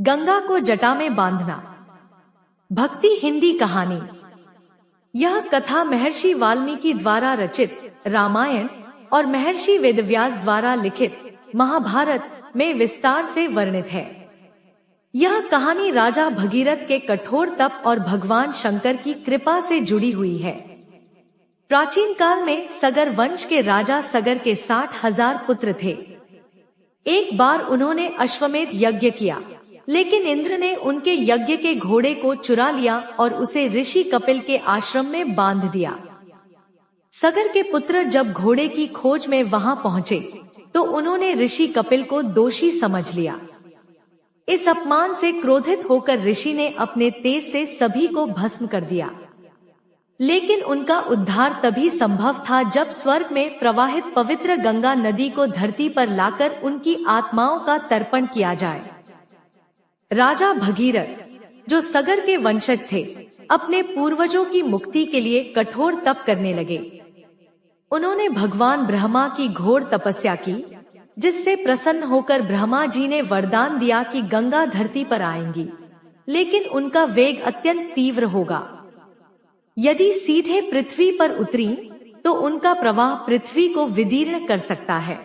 गंगा को जटा में बांधना। भक्ति हिंदी कहानी। यह कथा महर्षि वाल्मीकि द्वारा रचित रामायण और महर्षि वेदव्यास द्वारा लिखित महाभारत में विस्तार से वर्णित है। यह कहानी राजा भगीरथ के कठोर तप और भगवान शंकर की कृपा से जुड़ी हुई है। प्राचीन काल में सगर वंश के राजा सगर के 60,000 पुत्र थे। एक बार उन्होंने अश्वमेध यज्ञ किया, लेकिन इंद्र ने उनके यज्ञ के घोड़े को चुरा लिया और उसे ऋषि कपिल के आश्रम में बांध दिया। सगर के पुत्र जब घोड़े की खोज में वहां पहुंचे तो उन्होंने ऋषि कपिल को दोषी समझ लिया। इस अपमान से क्रोधित होकर ऋषि ने अपने तेज से सभी को भस्म कर दिया। लेकिन उनका उद्धार तभी संभव था जब स्वर्ग में प्रवाहित पवित्र गंगा नदी को धरती पर लाकर उनकी आत्माओं का तर्पण किया जाए। राजा भगीरथ, जो सगर के वंशज थे, अपने पूर्वजों की मुक्ति के लिए कठोर तप करने लगे। उन्होंने भगवान ब्रह्मा की घोर तपस्या की, जिससे प्रसन्न होकर ब्रह्मा जी ने वरदान दिया कि गंगा धरती पर आएंगी, लेकिन उनका वेग अत्यंत तीव्र होगा। यदि सीधे पृथ्वी पर उतरी तो उनका प्रवाह पृथ्वी को विदीर्ण कर सकता है।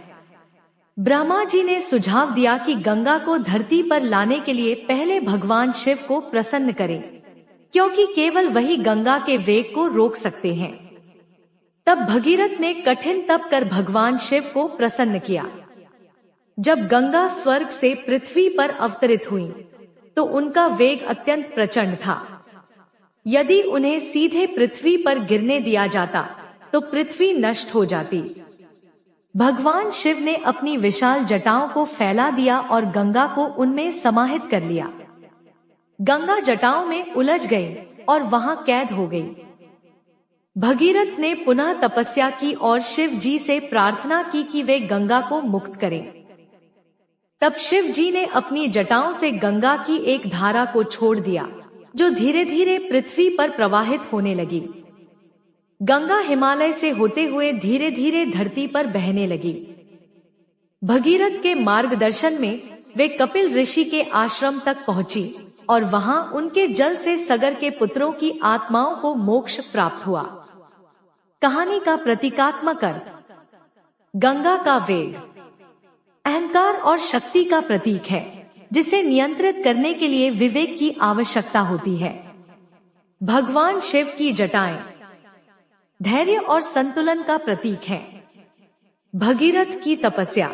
ब्रह्मा जी ने सुझाव दिया कि गंगा को धरती पर लाने के लिए पहले भगवान शिव को प्रसन्न करें, क्योंकि केवल वही गंगा के वेग को रोक सकते हैं। तब भगीरथ ने कठिन तप कर भगवान शिव को प्रसन्न किया। जब गंगा स्वर्ग से पृथ्वी पर अवतरित हुई तो उनका वेग अत्यंत प्रचंड था। यदि उन्हें सीधे पृथ्वी पर गिरने दिया जाता तो पृथ्वी नष्ट हो जाती। भगवान शिव ने अपनी विशाल जटाओं को फैला दिया और गंगा को उनमें समाहित कर लिया। गंगा जटाओं में उलझ गई और वहां कैद हो गई। भगीरथ ने पुनः तपस्या की और शिव जी से प्रार्थना की कि वे गंगा को मुक्त करें। तब शिव जी ने अपनी जटाओं से गंगा की एक धारा को छोड़ दिया, जो धीरे धीरे पृथ्वी पर प्रवाहित होने लगी। गंगा हिमालय से होते हुए धीरे धीरे धरती पर बहने लगी। भगीरथ के मार्गदर्शन में वे कपिल ऋषि के आश्रम तक पहुंची और वहां उनके जल से सगर के पुत्रों की आत्माओं को मोक्ष प्राप्त हुआ। कहानी का प्रतीकात्मक अर्थ। गंगा का वेग अहंकार और शक्ति का प्रतीक है, जिसे नियंत्रित करने के लिए विवेक की आवश्यकता होती है। भगवान शिव की जटाएं धैर्य और संतुलन का प्रतीक है। भगीरथ की तपस्या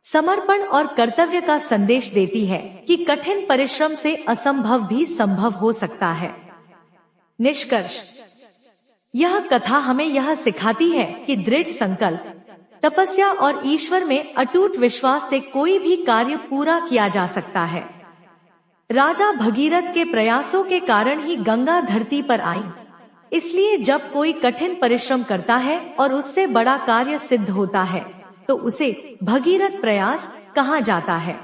समर्पण और कर्तव्य का संदेश देती है कि कठिन परिश्रम से असंभव भी संभव हो सकता है। निष्कर्ष। यह कथा हमें यह सिखाती है कि दृढ़ संकल्प, तपस्या और ईश्वर में अटूट विश्वास से कोई भी कार्य पूरा किया जा सकता है। राजा भगीरथ के प्रयासों के कारण ही गंगा धरती पर आई। इसलिए जब कोई कठिन परिश्रम करता है और उससे बड़ा कार्य सिद्ध होता है तो उसे भगीरथ प्रयास कहा जाता है।